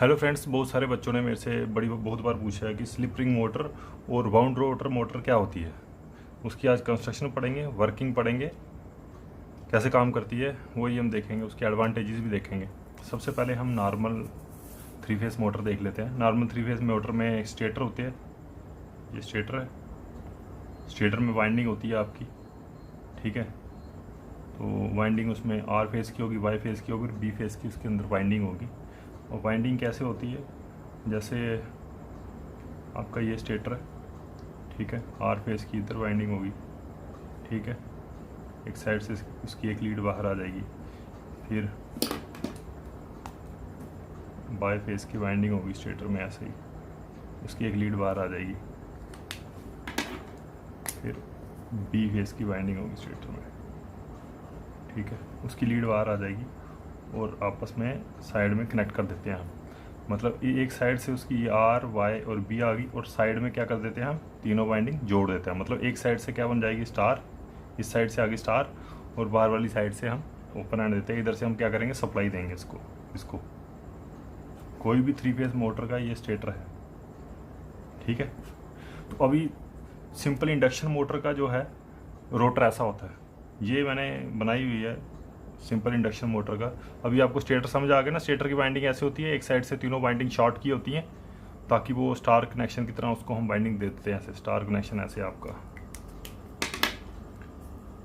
Hello friends, बहुत सारे बच्चों ने मेरे से बहुत बार पूछा है कि स्लिप रिंग मोटर और वाउंड रोटर मोटर क्या होती है। उसकी आज कंस्ट्रक्शन पढ़ेंगे, वर्किंग पढ़ेंगे, कैसे काम करती है वही हम देखेंगे, उसके एडवांटेजेस भी देखेंगे। सबसे पहले हम नॉर्मल थ्री फेस मोटर देख लेते हैं। नॉर्मल थ्री फेस मोटर में एक स्टेटर होती है, ये स्टेटर है। स्टेटर में वाइंडिंग होती है आपकी, ठीक है। तो वाइंडिंग उसमें आर फेस की होगी, वाई फेस की होगी और बी फेस की उसके अंदर वाइंडिंग होगी। और वाइंडिंग कैसे होती है, जैसे आपका ये स्टेटर है, ठीक है। आर फेस की इधर वाइंडिंग होगी, ठीक है। एक साइड से उसकी एक लीड बाहर आ जाएगी। फिर बाय फेस की वाइंडिंग होगी स्टेटर में, ऐसे ही उसकी एक लीड बाहर आ जाएगी। फिर बी फेस की वाइंडिंग होगी स्टेटर में, ठीक है। उसकी लीड बाहर आ जाएगी और आपस में साइड में कनेक्ट कर देते हैं हम। मतलब ये एक साइड से उसकी आर वाई और बी आ गई और साइड में क्या कर देते हैं हम, तीनों वाइंडिंग जोड़ देते हैं। मतलब एक साइड से क्या बन जाएगी, स्टार। इस साइड से आ गई स्टार और बाहर वाली साइड से हम ओपन एंड देते हैं। इधर से हम क्या करेंगे, सप्लाई देंगे इसको। कोई भी थ्री फेज मोटर का ये स्टेटर है, ठीक है। तो अभी सिंपल इंडक्शन मोटर का जो है रोटर ऐसा होता है, ये मैंने बनाई हुई है सिंपल इंडक्शन मोटर का। अभी आपको स्टेटर समझ आ गया ना। स्टेटर की वाइंडिंग ऐसे होती है, एक साइड से तीनों वाइंडिंग शॉर्ट की होती हैं ताकि वो स्टार कनेक्शन की तरह उसको हम वाइंडिंग दे देते हैं। ऐसे स्टार कनेक्शन ऐसे आपका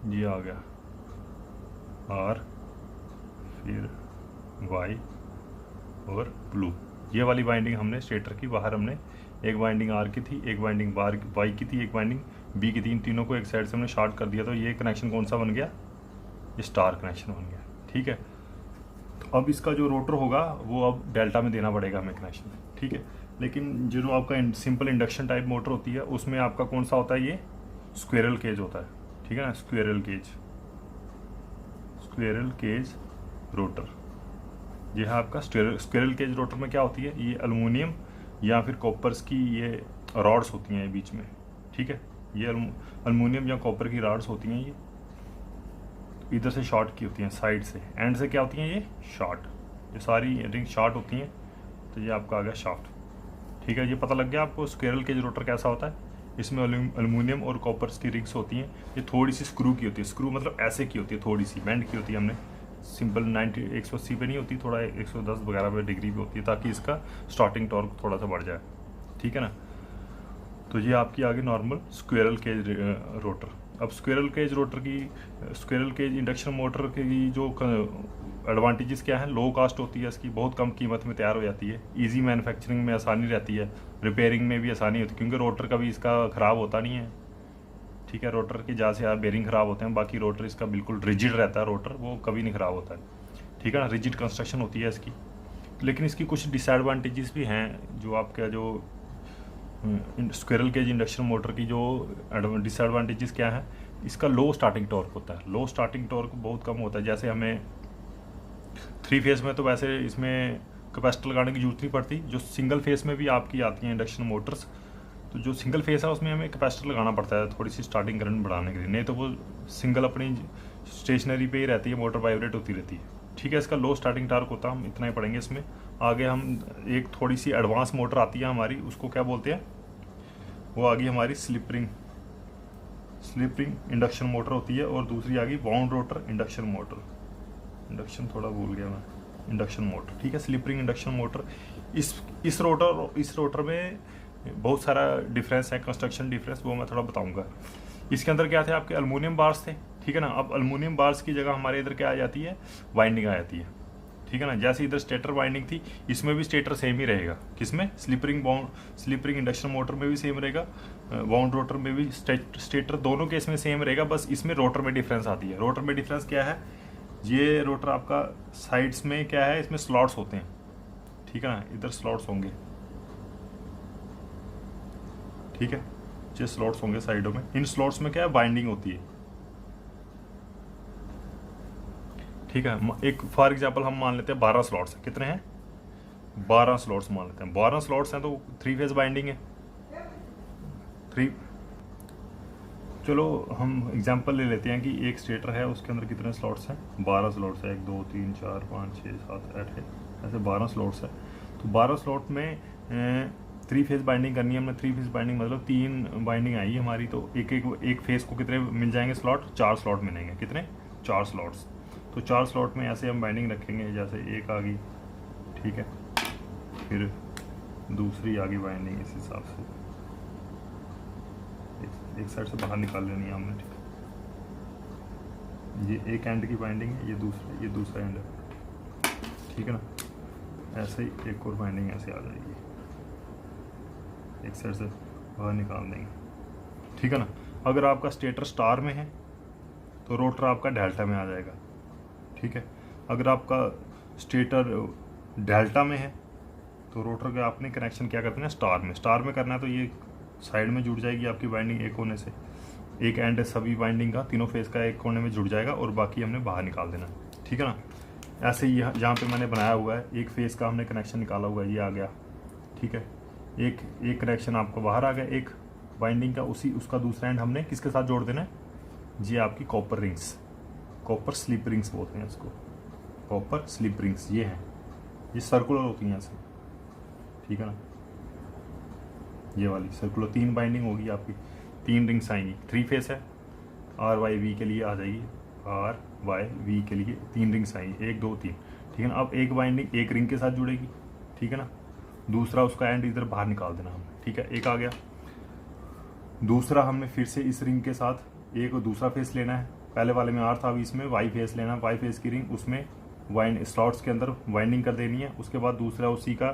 ये आ गया, आर फिर वाई और ब्लू। ये वाली वाइंडिंग हमने स्टेटर की बाहर हमने एक वाइंडिंग आर की थी, एक वाइंडिंग बाहर वाई की थी, एक वाइंडिंग बी की थी। इन तीनों को एक साइड से हमने शॉर्ट कर दिया। तो ये कनेक्शन कौन सा बन गया, ये स्टार कनेक्शन बन गया, ठीक है। तो अब इसका जो रोटर होगा वो अब डेल्टा में देना पड़ेगा हमें कनेक्शन, ठीक है। लेकिन जो आपका सिंपल इंडक्शन टाइप मोटर होती है उसमें आपका कौन सा होता है, ये स्क्वेरल केज होता है, ठीक है ना। स्क्वेरल केज रोटर, ये है आपका स्क्वेरल केज रोटर में क्या होती है, ये एल्युमिनियम या फिर कॉपर्स की ये रॉड्स होती हैं बीच में, ठीक है। ये एल्युमिनियम या कॉपर की रॉड्स होती हैं, ये इधर से शॉर्ट की होती हैं, साइड से एंड से क्या होती हैं, ये शॉर्ट। ये सारी रिंग शॉर्ट होती हैं। तो ये आपका आ गया शाफ्ट, ठीक है। ये पता लग गया आपको स्क्वेरल केज रोटर कैसा होता है। इसमें एल्युमिनियम और कॉपर्स की रिंग्स होती हैं। ये थोड़ी सी स्क्रू की होती है, स्क्रू मतलब ऐसे की होती है, थोड़ी सी बेंड की होती है। हमने सिंपल 180 पे नहीं होती, थोड़ा 110 वगैरह पे डिग्री पे होती है ताकि इसका स्टार्टिंग टॉर्क थोड़ा सा बढ़ जाए, ठीक है ना। तो ये आपकी आ गई नॉर्मल स्क्वेरल केज रोटर। अब स्क्वेरल केज इंडक्शन मोटर की जो एडवांटेजेस क्या है, लो कास्ट होती है इसकी, बहुत कम कीमत में तैयार हो जाती है, इजी मैन्युफैक्चरिंग में आसानी रहती है, रिपेयरिंग में भी आसानी होती है क्योंकि रोटर कभी इसका ख़राब होता नहीं है, ठीक है। रोटर के जहाँ से यार बेरिंग ख़राब होते हैं, बाकी रोटर इसका बिल्कुल रिजिड रहता है, रोटर वो कभी नहीं ख़राब होता है, ठीक है ना। रिजिड कंस्ट्रक्शन होती है इसकी। लेकिन इसकी कुछ डिसएडवांटेजेस भी हैं। जो आपका जो स्क्वेरल केज इंडक्शन मोटर की जो डिसएडवांटेजेस क्या है, इसका लो स्टार्टिंग टॉर्क होता है। लो स्टार्टिंग टॉर्क बहुत कम होता है। जैसे हमें थ्री फेस में तो वैसे इसमें कैपेसिटर लगाने की जरूरत नहीं पड़ती, जो सिंगल फेस में भी आपकी आती हैं इंडक्शन मोटर्स। तो जो सिंगल फेस है उसमें हमें कैपेसिटर लगाना पड़ता है थोड़ी सी स्टार्टिंग करंट बढ़ाने के लिए, नहीं तो वो सिंगल अपनी स्टेशनरी पे ही रहती है, मोटर वाइब्रेट होती रहती है, ठीक है। इसका लो स्टार्टिंग टॉर्क होता है, हम इतना ही पढ़ेंगे इसमें। आगे हम एक थोड़ी सी एडवांस मोटर आती है हमारी, उसको क्या बोलते हैं, वो आ गई हमारी स्लिप रिंग इंडक्शन मोटर होती है। और दूसरी आ गई wound rotor induction motor, induction थोड़ा भूल गया मैं, इंडक्शन मोटर, ठीक है। स्लिप रिंग इंडक्शन मोटर, इस रोटर में बहुत सारा डिफरेंस है, कंस्ट्रक्शन डिफरेंस, वो मैं थोड़ा बताऊंगा। इसके अंदर क्या थे, आपके एल्युमिनियम बार्स थे, ठीक है ना। अब एल्युमिनियम बार्स की जगह हमारे इधर क्या आ जाती है, वाइंडिंग आ जाती है, ठीक है ना। जैसे इधर स्टेटर वाइंडिंग थी, इसमें भी स्टेटर सेम ही रहेगा। किसमें, स्लिप रिंग इंडक्शन मोटर में भी सेम रहेगा, वाउंड रोटर में भी स्टेटर दोनों केस में सेम रहेगा। बस इसमें रोटर में डिफरेंस आती है। रोटर में डिफरेंस क्या है, ये रोटर आपका साइड्स में क्या है, इसमें स्लॉट्स होते हैं, ठीक है ना। इधर स्लॉट्स होंगे, ठीक है। ये स्लॉट्स होंगे साइडों में। इन स्लॉट्स में क्या है, बाइंडिंग होती है, ठीक है। एक फॉर एग्जांपल हम मान लेते हैं 12 स्लॉट्स हैं। कितने हैं, 12 स्लॉट्स मान लेते हैं। 12 स्लॉट्स हैं तो थ्री फेज बाइंडिंग है। चलो हम एग्जांपल ले लेते हैं कि एक स्टेटर है, उसके अंदर कितने स्लॉट्स हैं, 12 स्लॉट्स है। 1 2 3 4 5 6 7 8 है, ऐसे 12 स्लॉट्स है। तो तो 12 स्लॉट में 3 फेज बाइंडिंग करनी है हमने। 3 फेज बाइंडिंग मतलब 3 बाइंडिंग आई हमारी, तो एक फेज को कितने मिल जाएंगे स्लॉट? 4 स्लॉट मिलेंगे। कितने? 4 स्लॉट्स। तो 4 स्लॉट में ऐसे हम बाइंडिंग रखेंगे, जैसे एक आ गई, ठीक है, फिर दूसरी आ गई बाइंडिंग इस हिसाब से, एक साइड से बाहर निकाल लेनी है हमने, ठीक है। ये एक एंड की बाइंडिंग है, ये दूसरा एंड है, ठीक है ना। ऐसे ही एक और बाइंडिंग ऐसे आ जाएगी, एक साइड से बाहर निकाल देंगे, ठीक है ना। अगर आपका स्टेटर स्टार में है तो रोटर आपका डेल्टा में आ जाएगा, ठीक है। अगर आपका स्टेटर डेल्टा में है तो रोटर का आपने कनेक्शन क्या करते हैं? स्टार में करना है, तो ये साइड में जुड़ जाएगी आपकी बाइंडिंग एक कोने से, एक एंड सभी बाइंडिंग का, तीनों फेस का एक कोने में जुड़ जाएगा और बाकी हमने बाहर निकाल देना, ठीक है ना। ऐसे ही जहाँ पे मैंने बनाया हुआ है, एक फेस का हमने कनेक्शन निकाला हुआ है, ये आ गया, ठीक है। एक कनेक्शन आपको बाहर आ गया, एक बाइंडिंग का, उसका दूसरा एंड हमने किसके साथ जोड़ देना है? जी आपकी copper rings, copper slip rings बोलते हैं इसको, कॉपर स्लिप रिंग्स ये हैं, ये सर्कुलर होती हैं ऐसे, ठीक है ना। ये वाली सर्कुलर 3 बाइंडिंग होगी आपकी, 3 रिंग्स आएंगी। 3 फेस है, RYV के लिए आ जाएगी, RYV के लिए 3 रिंग्स आएंगी, 1 2 3, ठीक है ना। अब एक बाइंडिंग एक रिंग के साथ जुड़ेगी, ठीक है ना, दूसरा उसका एंड इधर बाहर निकाल देना हमने, ठीक है। एक आ गया, दूसरा हमने फिर से इस रिंग के साथ एक दूसरा फेस लेना है, पहले वाले में R था, अभी इसमें Y फेस लेना है, Y फेस की रिंग, उसमें स्लॉट्स के अंदर वाइंडिंग कर देनी है। उसके बाद दूसरा उसी का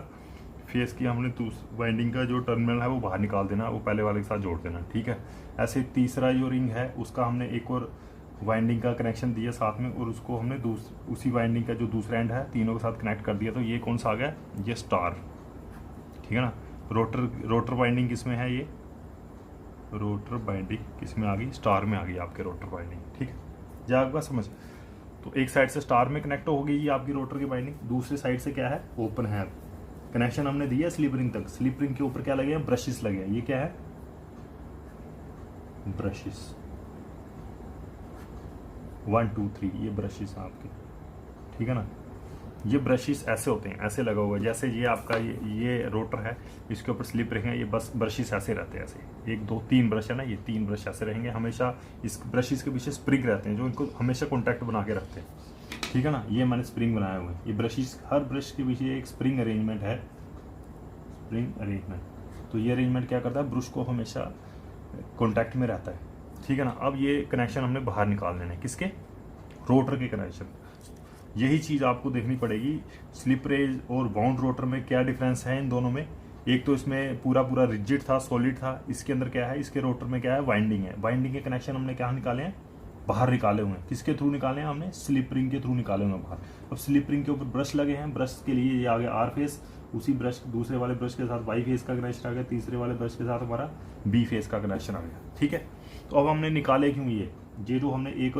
फेस की हमने वाइंडिंग का जो टर्मिनल है वो बाहर निकाल देना, वो पहले वाले के साथ जोड़ देना, ठीक है। ऐसे तीसरा जो रिंग है उसका हमने एक और वाइंडिंग का कनेक्शन दिया साथ में, और उसको हमने उसी वाइंडिंग का जो दूसरा एंड है तीनों के साथ कनेक्ट कर दिया। तो ये कौन सा आ गया? ये स्टार, ठीक है ना। रोटर बाइंडिंग किस में है? ये रोटर बाइंडिंग किस में आ गई? स्टार में आ गई आपके रोटर बाइंडिंग, ठीक है। जा आपका समझ। तो एक साइड से स्टार में कनेक्ट हो गई आपकी रोटर की बाइंडिंग, दूसरी साइड से क्या है? ओपन है। कनेक्शन हमने दिया स्लिप रिंग तक, स्लिप रिंग के ऊपर क्या लगे हैं? ब्रशेस लगे हैं। ये क्या है? ब्रशेस, 1 2 3 ये ब्रशेस हैं आपके, ठीक है ना। ये ब्रशेस ऐसे होते हैं, ऐसे लगा हुआ है, जैसे ये आपका ये रोटर है, इसके ऊपर स्लिप रहेंगे, ये बस ब्रशेस ऐसे रहते हैं, ऐसे 1 2 3 ब्रश है ना, ये 3 ब्रश ऐसे रहेंगे हमेशा। इस ब्रशेस के पीछे स्प्रिंग रहते हैं जो इनको हमेशा कॉन्टैक्ट बना के रखते हैं, ठीक है ना। ये मैंने स्प्रिंग बनाया हुआ है। ये ब्रशेस, हर ब्रश के पीछे एक स्प्रिंग अरेंजमेंट है, स्प्रिंग अरेंजमेंट। तो ये अरेंजमेंट क्या करता है? ब्रश को हमेशा कॉन्टैक्ट में रहता है, ठीक है ना। अब ये कनेक्शन हमने बाहर निकाल लेने, किसके? रोटर के कनेक्शन। यही चीज़ आपको देखनी पड़ेगी, स्लिप रेज और बाउंड रोटर में क्या डिफरेंस है इन दोनों में। एक तो इसमें पूरा रिजिड था, सॉलिड था, इसके अंदर क्या है? इसके रोटर में क्या है? वाइंडिंग है। वाइंडिंग के कनेक्शन हमने क्या निकाले हैं? बाहर निकाले हुए हैं। किसके थ्रू निकाले हैं? हमने स्लिप रिंग के थ्रू निकाले हुए हैं बाहर। अब स्लिप रिंग के ऊपर ब्रश लगे हैं, ब्रश के लिए ये आ गया R फेस, उसी ब्रश दूसरे वाले ब्रश के साथ Y फेस का कनेक्शन आ गया, तीसरे वाले ब्रश के साथ हमारा B फेस का कनेक्शन आ गया, ठीक है। तो अब हमने निकाले क्यों ये जो हमने एक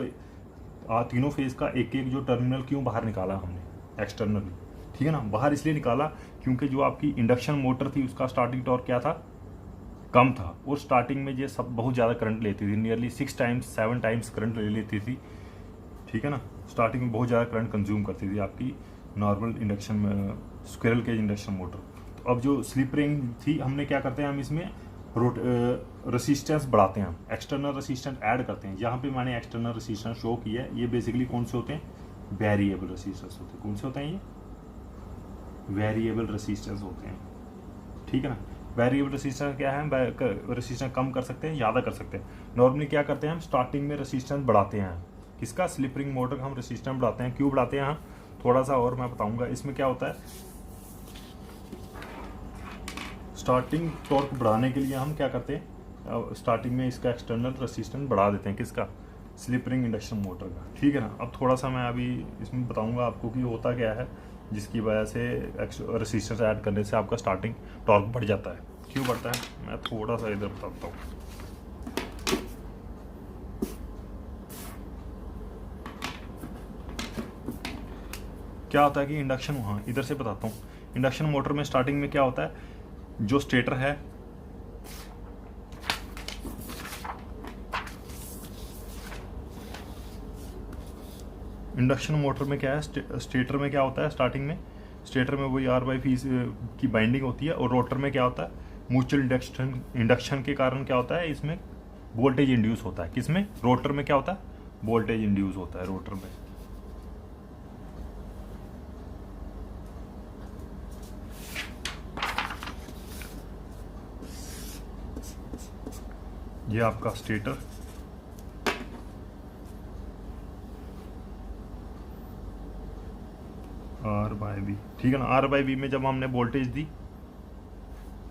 तीनों फेस का एक एक जो टर्मिनल क्यों बाहर निकाला हमने एक्सटर्नली, ठीक है ना। बाहर इसलिए निकाला क्योंकि जो आपकी इंडक्शन मोटर थी उसका स्टार्टिंग टॉर्क क्या था? कम था, और स्टार्टिंग में ये सब बहुत ज़्यादा करंट लेती थी, नियरली 6 टाइम्स 7 टाइम्स करंट ले लेती थी, ठीक है ना। स्टार्टिंग में बहुत ज़्यादा करंट कंज्यूम करती थी आपकी normal induction squirrel cage induction motor. तो अब जो स्लिप रिंग थी, हमने क्या करते हैं? हम इसमें रेसिस्टेंस बढ़ाते हैं, हम एक्सटर्नल रेसिस्टेंस ऐड करते हैं। यहाँ पे मैंने एक्सटर्नल रेसिस्टेंस शो किया है, ये बेसिकली कौन से होते हैं? वेरिएबल रेसिस्टेंस होते हैं। कौन से होते हैं ये? वेरिएबल रेसिस्टेंस होते हैं, ठीक है ना। वेरिएबल रेसिस्टेंस क्या है? रेसिस्टेंस कम कर सकते हैं, ज़्यादा कर सकते हैं। नॉर्मली क्या करते हैं हम? स्टार्टिंग में रेसिस्टेंस बढ़ाते हैं। किसका? स्लिप रिंग मोटर का हम रेसिस्टेंस बढ़ाते हैं। क्यों बढ़ाते हैं? थोड़ा सा और मैं बताऊंगा। इसमें क्या होता है? स्टार्टिंग टॉर्क बढ़ाने के लिए हम क्या करते हैं? स्टार्टिंग में इसका एक्सटर्नल रेसिस्टेंस बढ़ा देते हैं। किसका? स्लिप रिंग इंडक्शन मोटर का, ठीक है ना। अब थोड़ा सा मैं अभी इसमें बताऊंगा आपको कि होता क्या है जिसकी वजह से रेसिस्टेंस ऐड करने से आपका स्टार्टिंग टॉर्क बढ़ जाता है। क्यों बढ़ता है? मैं थोड़ा सा इधर बताता हूँ। क्या होता है कि इंडक्शन, हाँ इधर से बताता हूँ। इंडक्शन मोटर में स्टार्टिंग में क्या होता है? जो स्टेटर है, इंडक्शन मोटर में क्या है? स्टेटर में क्या होता है? स्टार्टिंग में स्टेटर में वही आर बाई वी की बाइंडिंग होती है, और रोटर में क्या होता है, म्यूचुअल इंडक्शन के कारण क्या होता है, इसमें वोल्टेज इंड्यूस होता है। किसमें, रोटर में क्या होता है, वोल्टेज इंड्यूस होता है रोटर में। ये आपका स्टेटर, आर बाई बी, ठीक है ना। आर बाई बी में जब हमने वोल्टेज दी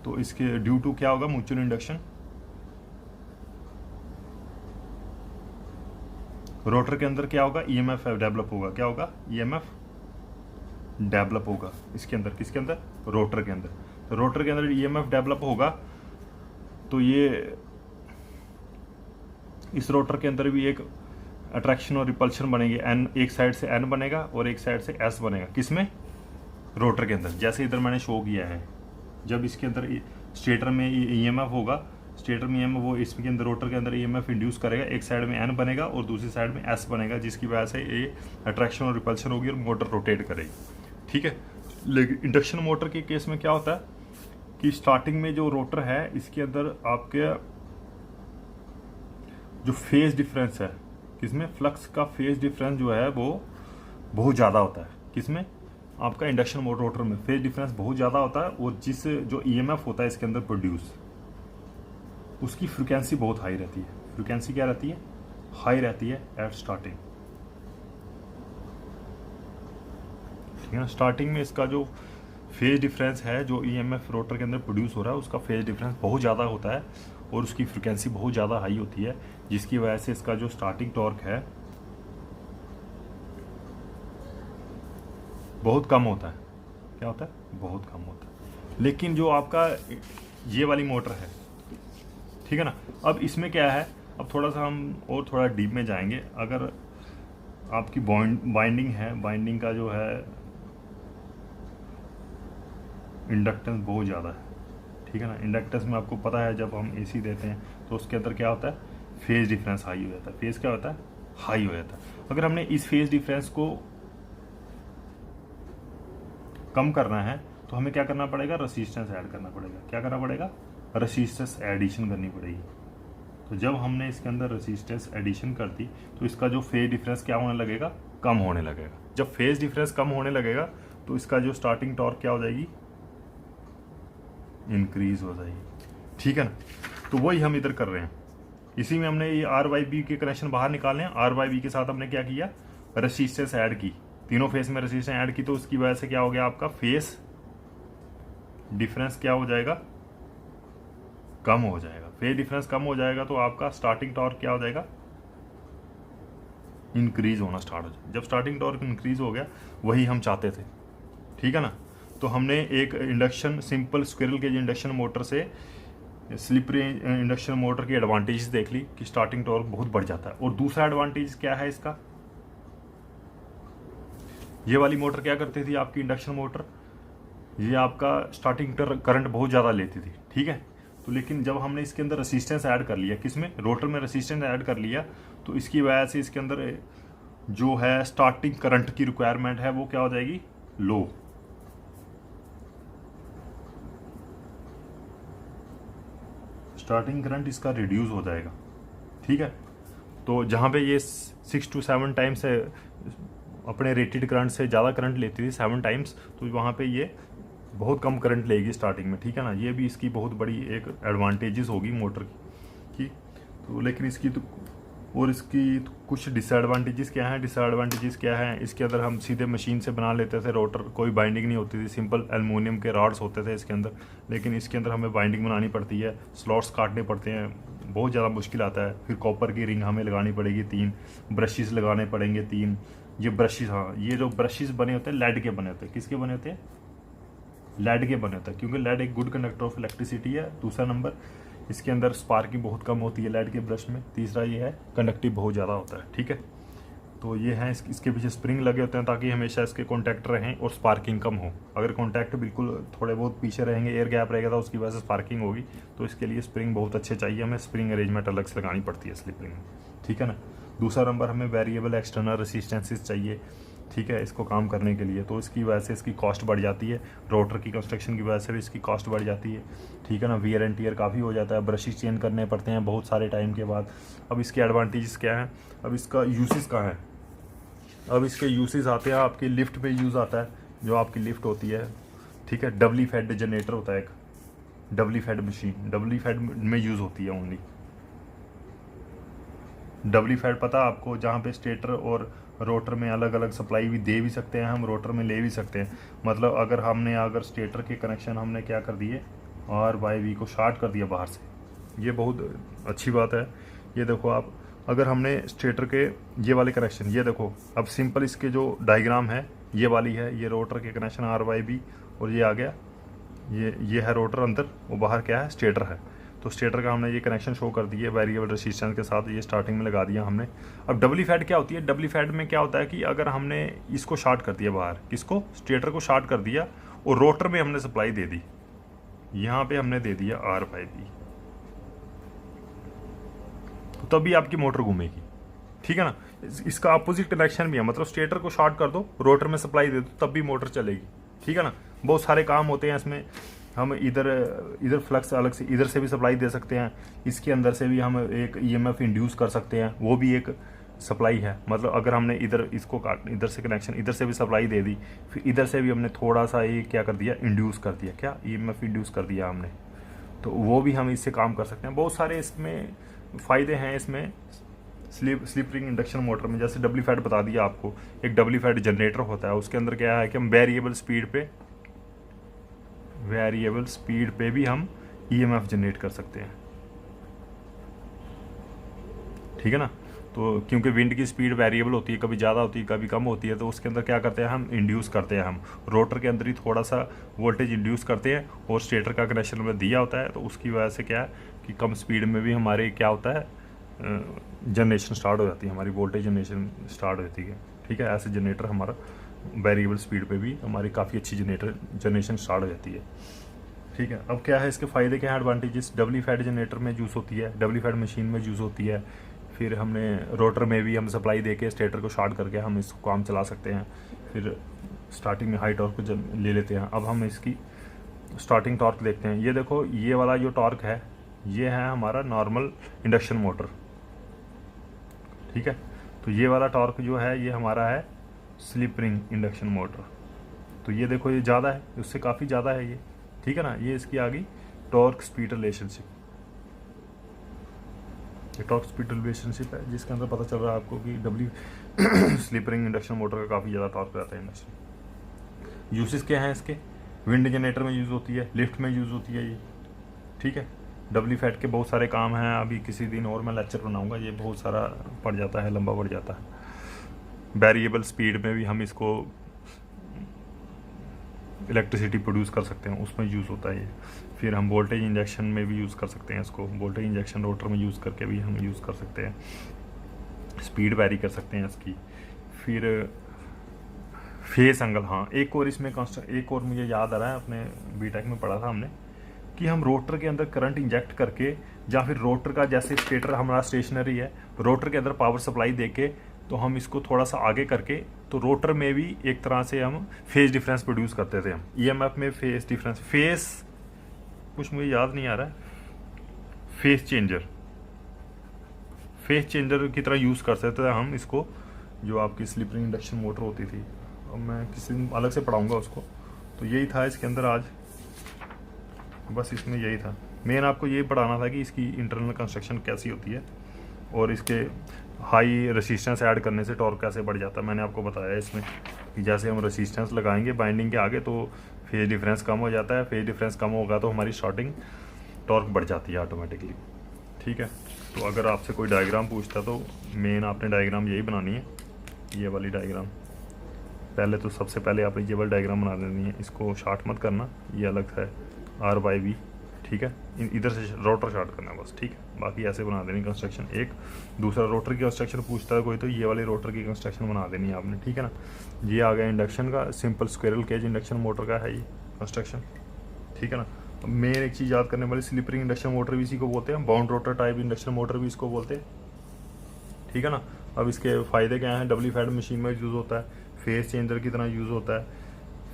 तो इसके ड्यू टू क्या होगा, म्यूचुअल इंडक्शन, रोटर के अंदर क्या होगा, ईएमएफ डेवलप होगा। क्या होगा, ईएमएफ डेवलप होगा इसके अंदर। किसके अंदर, रोटर के अंदर। तो रोटर के अंदर ईएमएफ डेवलप होगा, तो ये इस रोटर के अंदर भी एक अट्रैक्शन और रिपल्शन बनेगी। एन, एक साइड से एन बनेगा और एक साइड से एस बनेगा। किसमें, रोटर के अंदर। जैसे इधर मैंने शो किया है, जब इसके अंदर स्टेटर में ईएमएफ होगा, स्टेटर में ईएमएफ, वो इसके अंदर रोटर के अंदर ईएमएफ इंड्यूस करेगा। एक साइड में एन बनेगा और दूसरी साइड में एस बनेगा, जिसकी वजह से ये अट्रैक्शन और रिपल्शन होगी और मोटर रोटेट करेगी। ठीक है। लेकिन इंडक्शन मोटर के केस में क्या होता है कि स्टार्टिंग में जो रोटर है, इसके अंदर आपके जो फेज डिफरेंस है, किसमें, फ्लक्स का फेज डिफरेंस जो है वो बहुत ज़्यादा होता है। किसमें, आपका इंडक्शन मोटर रोटर में फेज डिफरेंस बहुत ज़्यादा होता है, और जिस जो ईएमएफ होता है इसके अंदर प्रोड्यूस, उसकी फ्रिक्वेंसी बहुत हाई रहती है। फ्रिक्वेंसी क्या रहती है, हाई रहती है एट स्टार्टिंग। ठीक है ना। स्टार्टिंग में इसका जो फेज डिफरेंस है, जो ईएमएफ रोटर के अंदर प्रोड्यूस हो रहा है, उसका फेज डिफरेंस बहुत ज़्यादा होता है और उसकी फ्रिक्वेंसी बहुत ज़्यादा हाई होती है, जिसकी वजह से इसका जो स्टार्टिंग टॉर्क है बहुत कम होता है। क्या होता है, बहुत कम होता है। लेकिन जो आपका ये वाली मोटर है, ठीक है ना, अब इसमें क्या है, अब थोड़ा सा हम और थोड़ा डीप में जाएंगे। अगर आपकी बाइंडिंग है, बाइंडिंग का जो है इंडक्टेंस बहुत ज़्यादा है, ठीक है ना। इंडक्टेंस में आपको पता है, जब हम एसी देते हैं तो उसके अंदर क्या होता है, फेज डिफरेंस हाई हो जाता है। फेज क्या होता है, हाई हो जाता है। अगर हमने इस फेज डिफरेंस को कम करना है तो हमें क्या करना पड़ेगा, रेसिस्टेंस ऐड करना पड़ेगा। क्या करना पड़ेगा, रेसिस्टेंस एडिशन करनी पड़ेगी। तो जब हमने इसके अंदर रेसिस्टेंस एडिशन कर दी तो इसका जो फेज डिफरेंस क्या होने लगेगा, कम होने लगेगा। जब फेज डिफरेंस कम होने लगेगा तो इसका जो स्टार्टिंग टॉर्क क्या हो जाएगी, इंक्रीज हो जाएगी। ठीक है ना। तो वही हम इधर कर रहे हैं। इसी में हमने ये आर बाई बी के कनेक्शन बाहर निकाले हैं। आर बाई बी के साथ हमने क्या किया, रेसिस्टेंस ऐड की, तीनों फेस में रेसिस्टेंस ऐड की। तो उसकी वजह से क्या हो गया, आपका फेस डिफरेंस क्या हो जाएगा, कम हो जाएगा। फेज डिफरेंस कम हो जाएगा तो आपका स्टार्टिंग टॉर्क क्या हो जाएगा, इंक्रीज होना स्टार्ट हो जाएगा। जब स्टार्टिंग टॉर्क इंक्रीज हो गया, वही हम चाहते थे। ठीक है ना। तो हमने एक induction, simple squirrel cage induction motor से स्लिप रेंज इंडक्शन मोटर की एडवांटेजेस देख ली कि स्टार्टिंग टॉर्क बहुत बढ़ जाता है। और दूसरा एडवांटेज क्या है इसका, ये वाली मोटर क्या करती थी आपकी इंडक्शन मोटर, ये आपका स्टार्टिंग करंट बहुत ज़्यादा लेती थी। ठीक है। तो लेकिन जब हमने इसके अंदर रेसिस्टेंस ऐड कर लिया, किसमें, रोटर में रेसिस्टेंस ऐड कर लिया, तो इसकी वजह से इसके अंदर जो है स्टार्टिंग करंट की रिक्वायरमेंट है वो क्या हो जाएगी, लो। स्टार्टिंग करंट इसका रिड्यूस हो जाएगा। ठीक है। तो जहाँ पे ये 6 to 7 टाइम्स है, अपने रेटेड करंट से ज़्यादा करंट लेती थी 7 टाइम्स, तो वहाँ पे ये बहुत कम करंट लेगी स्टार्टिंग में। ठीक है ना। ये भी इसकी बहुत बड़ी एक एडवांटेजेस होगी मोटर की। तो लेकिन इसकी तो, और इसकी तो कुछ डिसएडवांटेजेस क्या हैं, डिसएडवांटेजेस क्या हैं, इसके अंदर हम सीधे मशीन से बना लेते थे रोटर, कोई बाइंडिंग नहीं होती थी, सिंपल एल्युमिनियम के रॉड्स होते थे इसके अंदर। लेकिन इसके अंदर हमें बाइंडिंग बनानी पड़ती है, स्लॉट्स काटने पड़ते हैं, बहुत ज़्यादा मुश्किल आता है। फिर कॉपर की रिंग हमें लगानी पड़ेगी 3, ब्रशेस लगाने पड़ेंगे 3। ये ब्रशेस, हाँ, ये जो ब्रशेस बने होते हैं लेड के बने होते हैं। किसके बने होते हैं, लेड के बने होते हैं, क्योंकि लेड एक गुड कंडक्टर ऑफ इलेक्ट्रिसिटी है। दूसरा नंबर, इसके अंदर स्पार्किंग बहुत कम होती है लेड के ब्रश में। तीसरा ये है, कंडक्टिव बहुत ज़्यादा होता है। ठीक है। तो ये है, इसके पीछे स्प्रिंग लगे होते हैं ताकि हमेशा इसके कॉन्टैक्ट रहें और स्पार्किंग कम हो। अगर कॉन्टैक्ट बिल्कुल थोड़े बहुत पीछे रहेंगे, एयर गैप रहेगा, तो उसकी वजह से स्पार्किंग होगी। तो इसके लिए स्प्रिंग बहुत अच्छे चाहिए, हमें स्प्रिंग अरेंजमेंट अलग से लगानी पड़ती है स्लिप रिंग में। ठीक है ना। दूसरा नंबर, हमें वेरिएबल एक्सटर्नल रेसिस्टेंसेस चाहिए ठीक है, इसको काम करने के लिए। तो इसकी वजह से इसकी कॉस्ट बढ़ जाती है, रोटर की कंस्ट्रक्शन की वजह से भी इसकी कॉस्ट बढ़ जाती है। ठीक है ना, वियर एंड टियर काफ़ी हो जाता है, ब्रशेस चेंज करने पड़ते हैं बहुत सारे टाइम के बाद। अब इसके एडवांटेजेस क्या हैं, अब इसका यूसेस कहाँ है, अब इसके यूसेस आते हैं आपकी लिफ्ट पे यूज़ आता है, जो आपकी लिफ्ट होती है। ठीक है, डबली फेड जनरेटर होता है एक, डबली फेड मशीन डबली फेड में यूज़ होती है ओनली। डबली फेड पता है आपको, जहाँ पे स्टेटर और रोटर में अलग अलग सप्लाई भी दे भी सकते हैं हम, रोटर में ले भी सकते हैं। मतलब अगर स्टेटर के कनेक्शन हमने क्या कर दिए, RYV को शार्ट कर दिया बाहर से, ये बहुत अच्छी बात है। ये देखो आप, अगर हमने स्टेटर के ये वाले कनेक्शन, ये देखो अब सिंपल इसके जो डायग्राम है ये वाली है, ये रोटर के कनेक्शन RYV, और ये आ गया, ये है रोटर अंदर, वो बाहर क्या है, स्टेटर है। तो स्टेटर का हमने ये कनेक्शन शो कर दिए वेरिएबल रेजिस्टेंस के साथ, ये स्टार्टिंग में लगा दिया हमने। अब डबली फेड क्या होती है, डबली फेड में क्या होता है कि अगर हमने इसको शॉर्ट कर दिया बाहर, किसको, स्टेटर को शॉर्ट कर दिया, और रोटर में हमने सप्लाई दे दी, यहाँ पे हमने दे दिया RYV, तो तभी आपकी मोटर घूमेगी। ठीक है ना, इसका अपोजिट कनेक्शन भी है, मतलब स्टेटर को शॉर्ट कर दो, रोटर में सप्लाई दे दो, तब भी मोटर चलेगी। ठीक है ना, बहुत सारे काम होते हैं इसमें। हम इधर फ्लक्स अलग से इधर से भी सप्लाई दे सकते हैं, इसके अंदर से भी हम एक EMF इंड्यूस कर सकते हैं, वो भी एक सप्लाई है। मतलब अगर हमने इधर से कनेक्शन, इधर से भी सप्लाई दे दी, फिर इधर से भी हमने थोड़ा सा ये क्या कर दिया, इंड्यूस कर दिया, क्या EMF इंड्यूस कर दिया हमने, तो वो भी हम इससे काम कर सकते हैं। बहुत सारे इसमें फ़ायदे हैं इसमें स्लिप रिंग इंडक्शन मोटर में। जैसे डबली फेड बता दिया आपको, एक डबली फेड जनरेटर होता है, उसके अंदर क्या है कि हम वेरिएबल स्पीड पे भी हम EMF जनरेट कर सकते हैं। ठीक है ना, तो क्योंकि विंड की स्पीड वेरिएबल होती है, कभी ज़्यादा होती है कभी कम होती है, तो उसके अंदर क्या करते हैं हम, इंड्यूस करते हैं, हम रोटर के अंदर ही थोड़ा सा वोल्टेज इंड्यूस करते हैं, और स्टेटर का कनेक्शन में दिया होता है, तो उसकी वजह से क्या है कि कम स्पीड में भी हमारे क्या होता है, जनरेशन स्टार्ट हो जाती है, हमारी वोल्टेज जनरेशन स्टार्ट हो जाती है। ठीक है, ऐसे जनरेटर हमारा वेरिएबल स्पीड पे भी हमारी काफ़ी अच्छी जनरेशन स्टार्ट हो जाती है। ठीक है, अब क्या है इसके फ़ायदे, क्या है एडवांटेजेस, डबली फेड जनरेटर में यूज़ होती है, डबली फेड मशीन में यूज़ होती है। फिर हमने रोटर में भी हम सप्लाई देके स्टेटर को शॉर्ट करके हम इसको काम चला सकते हैं। फिर स्टार्टिंग में हाई टॉर्क को ले लेते हैं। अब हम इसकी स्टार्टिंग टॉर्क देखते हैं। ये देखो, ये वाला जो टॉर्क है, ये है हमारा नॉर्मल इंडक्शन मोटर। ठीक है, तो ये वाला टॉर्क जो है ये हमारा है स्लिप रिंग इंडक्शन मोटर। तो ये देखो, ये ज़्यादा है, उससे काफ़ी ज़्यादा है ये। ठीक है ना, ये इसकी आ गई टॉर्क स्पीड रिलेशनशिप। ये टॉर्क स्पीड रिलेशनशिप है, जिसके अंदर पता चल रहा है आपको कि स्लिप रिंग इंडक्शन मोटर का काफ़ी ज़्यादा टॉर्क रहता है इंडक्शन। यूसेस क्या हैं इसके, विंड जनरेटर में यूज़ होती है, लिफ्ट में यूज़ होती है ये। ठीक है, डबली फेड के बहुत सारे काम हैं, अभी किसी दिन और मैं लेक्चर बनाऊंगा, ये बहुत सारा पड़ जाता है, लंबा पड़ जाता है। वेरिएबल स्पीड में भी हम इसको इलेक्ट्रिसिटी प्रोड्यूस कर सकते हैं, उसमें यूज़ होता है ये। फिर हम वोल्टेज इंजेक्शन में भी यूज़ कर सकते हैं इसको, वोल्टेज इंजेक्शन रोटर में यूज़ करके भी हम यूज़ कर सकते हैं, स्पीड वैरी कर सकते हैं इसकी। फिर फेस एंगल, हाँ एक और इसमें एक और मुझे याद आ रहा है, अपने बीटेक में पढ़ा था हमने, कि हम रोटर के अंदर करंट इंजेक्ट करके, या फिर रोटर का, जैसे स्टेटर हमारा स्टेशनरी है, रोटर के अंदर पावर सप्लाई देके, तो हम इसको थोड़ा सा आगे करके, तो रोटर में भी एक तरह से हम फेज डिफरेंस प्रोड्यूस करते थे। हम EMF में फेज डिफरेंस, फेस कुछ मुझे याद नहीं आ रहा है, फेज चेंजर की तरह यूज़ कर सकते थे हम इसको, जो आपकी स्लिप रिंग इंडक्शन मोटर होती थी। अब मैं किसी दिन अलग से पढ़ाऊँगा उसको। तो यही था इसके अंदर आज, बस इसमें यही था मेन, आपको ये पढ़ाना था कि इसकी इंटरनल कंस्ट्रक्शन कैसी होती है, और इसके हाई रेसिस्टेंस ऐड करने से टॉर्क कैसे बढ़ जाता है। मैंने आपको बताया इसमें कि जैसे हम रेसिस्टेंस लगाएंगे बाइंडिंग के आगे, तो फेज डिफरेंस कम हो जाता है, फेज डिफरेंस कम होगा तो हमारी स्टार्टिंग टॉर्क बढ़ जाती है ऑटोमेटिकली। ठीक है, तो अगर आपसे कोई डायग्राम पूछता तो मेन आपने डायग्राम यही बनानी है, ये वाली डायग्राम। पहले तो सबसे पहले आपने ये वाली डायग्राम बना देनी है, इसको शॉर्ट मत करना, ये अलग है RYV। ठीक है, इधर से रोटर शॉर्ट करना है बस। ठीक है, बाकी ऐसे बना देनी कंस्ट्रक्शन। एक दूसरा रोटर की कंस्ट्रक्शन पूछता है कोई, तो ये वाले रोटर की कंस्ट्रक्शन बना देनी है आपने। ठीक है ना, ये आ गया इंडक्शन का, simple squirrel cage induction motor का है ये कंस्ट्रक्शन। ठीक है ना, मेन एक चीज़ याद करने वाली, स्लिप रिंग इंडक्शन मोटर भी इसी को बोलते हैं, bound rotor type induction motor भी इसको बोलते हैं। ठीक है ना, अब इसके फ़ायदे क्या हैं, डबली फेड मशीन में यूज़ होता है। फेस चेंजर की तरह यूज़ होता है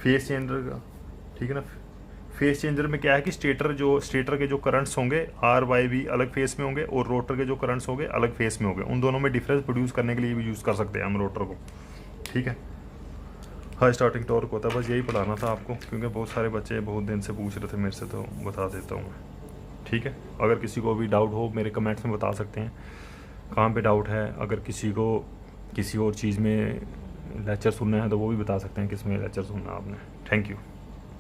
फेस चेंजर का, ठीक है ना। फेस चेंजर में क्या है कि स्टेटर के जो करंट्स होंगे आर वाई भी अलग फेस में होंगे और रोटर के जो करंट्स होंगे अलग फेस में होंगे। उन दोनों में डिफरेंस प्रोड्यूस करने के लिए भी यूज़ कर सकते हैं हम रोटर को, ठीक है। हाई स्टार्टिंग टॉर्क होता है, बस यही पढ़ाना था आपको, क्योंकि बहुत सारे बच्चे बहुत दिन से पूछ रहे थे मेरे से, तो बता देता हूँ मैं, ठीक है। अगर किसी को भी डाउट हो मेरे कमेंट्स में बता सकते हैं कहाँ पे डाउट है। अगर किसी को किसी और चीज़ में लेक्चर सुनना है तो वो भी बता सकते हैं किस में लेक्चर सुनना आपने। Thank you.